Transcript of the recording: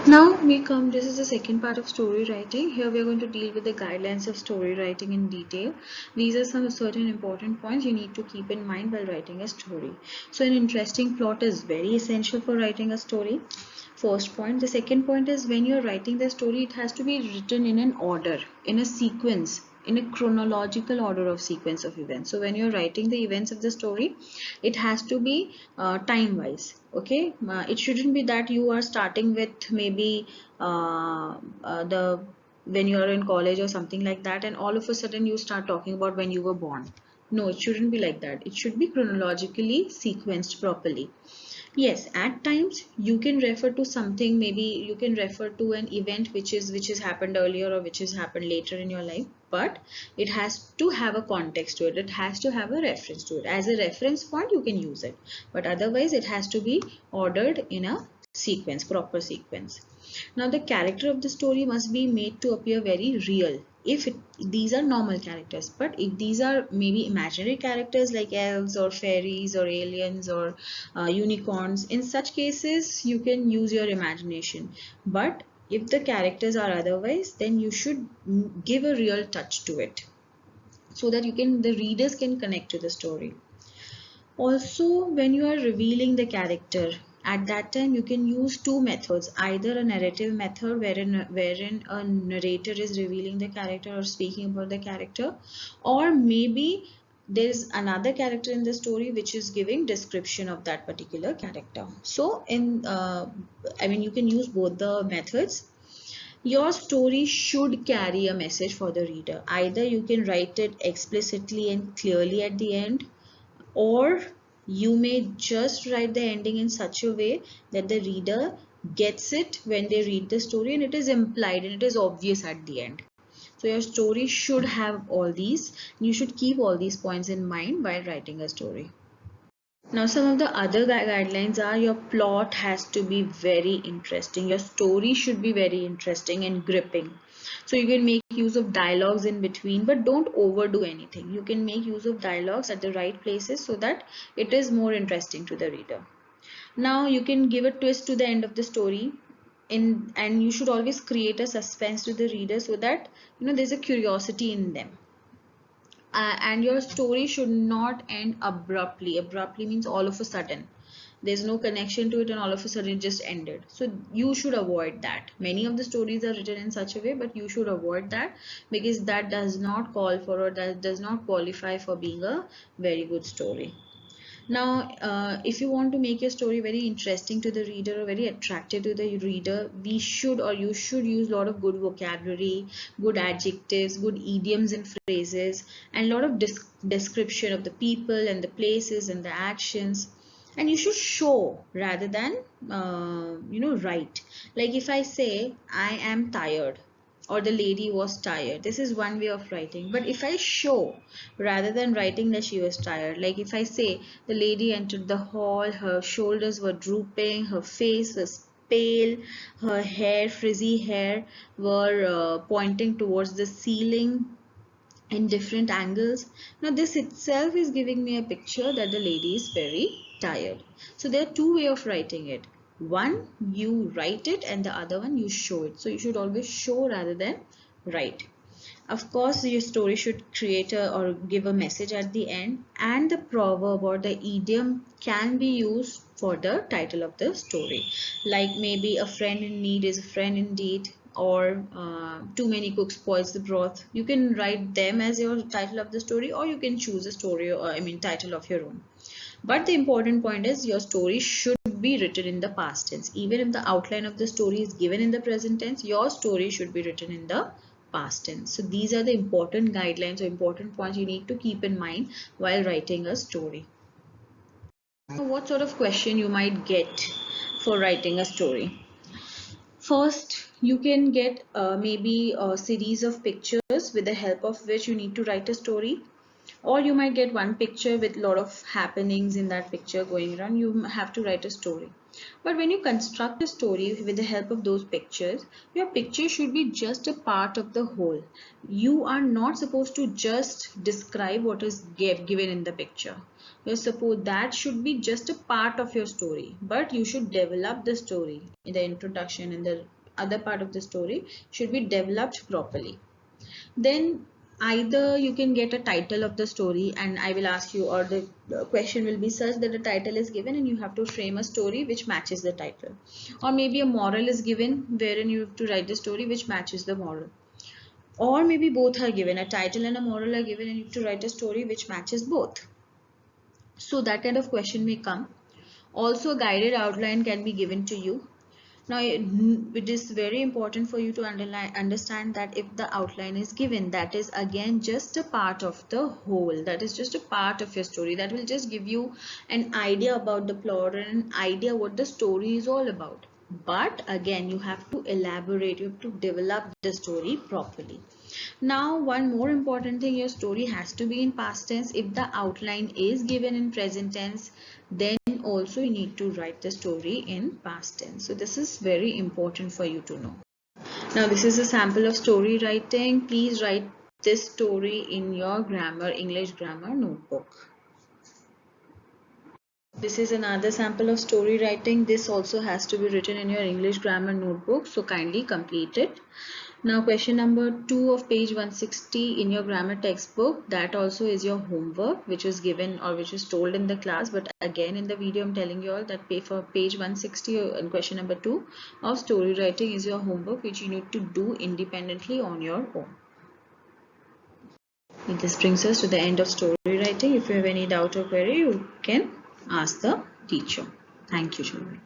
This is the second part of story writing. Here we are going to deal with the guidelines of story writing in detail. These are some certain important points you need to keep in mind while writing a story. So an interesting plot is very essential for writing a story. First point. The second point is when you're writing the story, it has to be written in an order, in a sequence, in a chronological order of sequence of events. So when you're writing the events of the story, it has to be time wise. Okay, it shouldn't be that you are starting with maybe the when you are in college or something like that, and all of a sudden you start talking about when you were born. No, it shouldn't be like that. It should be chronologically sequenced properly. Yes, at times you can refer to something, maybe you can refer to an event which is happened earlier or which has happened later in your life, but it has to have a context to it. It has to have a reference to it. As a reference point, you can use it, but otherwise it has to be ordered in a sequence, proper sequence. Now the character of the story must be made to appear very real. These are normal characters, but if these are maybe imaginary characters like elves or fairies or aliens or unicorns, in such cases you can use your imagination. But if the characters are otherwise, then you should give a real touch to it so that the readers can connect to the story. Also, when you are revealing the character, at that time you can use two methods, either a narrative method wherein a narrator is revealing the character or speaking about the character, or maybe there is another character in the story which is giving description of that particular character. So you can use both the methods. Your story should carry a message for the reader. Either you can write it explicitly and clearly at the end, or you may just write the ending in such a way that the reader gets it when they read the story, and it is implied and it is obvious at the end. So your story should have all these. You should keep all these points in mind while writing a story. Now, some of the other guidelines are your plot has to be very interesting. Your story should be very interesting and gripping. So you can make use of dialogues in between, but don't overdo anything. You can make use of dialogues at the right places so that it is more interesting to the reader. Now you can give a twist to the end of the story, and you should always create a suspense to the reader so that there's a curiosity in them. And your story should not end abruptly. Abruptly means all of a sudden. There's no connection to it and all of a sudden it just ended. So you should avoid that. Many of the stories are written in such a way, but you should avoid that because that does not call for, or that does not qualify for being a very good story. Now, if you want to make your story very interesting to the reader or very attractive to the reader, you should use a lot of good vocabulary, good adjectives, good idioms and phrases, and a lot of description of the people and the places and the actions. And you should show rather than, write. Like if I say, I am tired, or the lady was tired, this is one way of writing. But if I show rather than writing that she was tired, like if I say the lady entered the hall, her shoulders were drooping, her face was pale, her frizzy hair were pointing towards the ceiling in different angles. Now this itself is giving me a picture that the lady is very tired. So there are two ways of writing it. One, you write it, and the other one, you show it. So you should always show rather than write. Of course, your story should create or give a message at the end, and the proverb or the idiom can be used for the title of the story. Like maybe a friend in need is a friend indeed, or too many cooks spoils the broth. You can write them as your title of the story, or you can choose a story, title of your own. But the important point is your story should be written in the past tense. Even if the outline of the story is given in the present tense, your story should be written in the past tense. So these are the important guidelines or important points you need to keep in mind while writing a story. Now, what sort of question you might get for writing a story? First, you can get maybe a series of pictures with the help of which you need to write a story. Or you might get one picture with a lot of happenings in that picture going around. You have to write a story. But when you construct a story with the help of those pictures, your picture should be just a part of the whole. You are not supposed to just describe what is given in the picture. That should be just a part of your story, but you should develop the story in the introduction, in the other part of the story should be developed properly. Then either you can get a title of the story, and I will ask you, or the question will be such that the title is given and you have to frame a story which matches the title, or maybe a moral is given wherein you have to write the story which matches the moral, or maybe both are given, a title and a moral are given and you have to write a story which matches both. So that kind of question may come. Also, a guided outline can be given to you. Now, it is very important for you to understand that if the outline is given, that is again just a part of the whole. That is just a part of your story. That will just give you an idea about the plot and an idea what the story is all about. But again, you have to elaborate, you have to develop the story properly. Now, one more important thing, your story has to be in past tense. If the outline is given in present tense, then also you need to write the story in past tense. So this is very important for you to know. Now, this is a sample of story writing. Please write this story in your grammar, English grammar notebook. This is another sample of story writing. This also has to be written in your English grammar notebook, so kindly complete it. Now, question number 2 of page 160 in your grammar textbook, that also is your homework which is given or which is told in the class, but again in the video I'm telling you all that for page 160 and question number 2 of story writing is your homework which you need to do independently on your own. This brings us to the end of story writing. If you have any doubt or query, you can ask the teacher. Thank you, children.